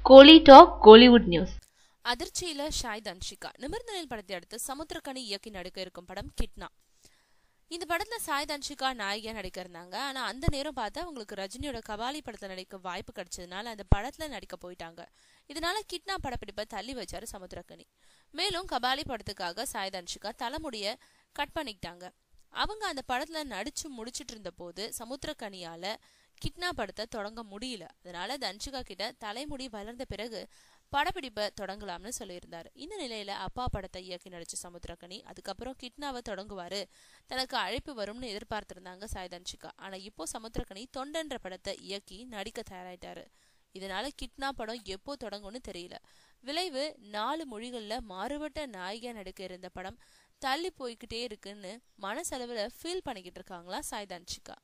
கோலி talk Kollywood news. அதிர்ச்சியில ஷாஹித் அன்ஷிகா நிமிர்ந்த நில் படத்தை அடுத்து சமுத்திரக்கனி இயக்கி நடிக்க இருக்கும் படம் கிட்னா. இந்த படத்துல ஷாஹித் அன்ஷிகா நாயகியா நடிக்க இருந்தாங்க. ஆனா அந்த நேரம் பார்த்து அவங்களுக்கு ரஜினியோட கபாலி படத்துல நடிக்க வாய்ப்பு கிடைச்சதுனால அந்த படத்துல நடிக்க போயிட்டாங்க. இதனால கிட்னா படப்பிடிப்பை தள்ளி வச்சாரு சமுத்திரக்கனி. மேலும் கபாலி படத்துக்காக ஷாஹித் அன்ஷிகா தலைமுடிய கட் பண்ணிக்கிட்டாங்க. அவங்க அந்த படத்துல நடிச்சு முடிச்சிட்டு இருந்த போது சமுத்திரக்கனியால கிட்னா படத்தை தொடங்க முடியல. அதனால தன்ஷிகா கிட்ட தலைமுடி வளர்ந்த பிறகு படப்பிடிப்பை தொடங்கலாம்னு சொல்லியிருந்தாரு. இந்த நிலையில அப்பா படத்தை இயக்கி நடிச்ச சமுத்திரக்கனி அதுக்கப்புறம் கிட்னாவை தொடங்குவாரு, தனக்கு அழைப்பு வரும்னு எதிர்பார்த்திருந்தாங்க ஷாஹித் அன்ஷிகா. ஆனா இப்போ சமுத்திரக்கனி தொண்டன்ற படத்தை இயக்கி நடிக்க தயாராயிட்டாரு. இதனால கிட்னா படம் எப்போ தொடங்கும்னு தெரியல. விளைவு 4 மொழிகள்ல மாறுபட்ட நாயகியா நடிக்க இருந்த படம் தள்ளி போய்கிட்டே இருக்குன்னு மனசளவுல ஃபீல் பண்ணிக்கிட்டு இருக்காங்களா ஷாஹித் அன்ஷிகா.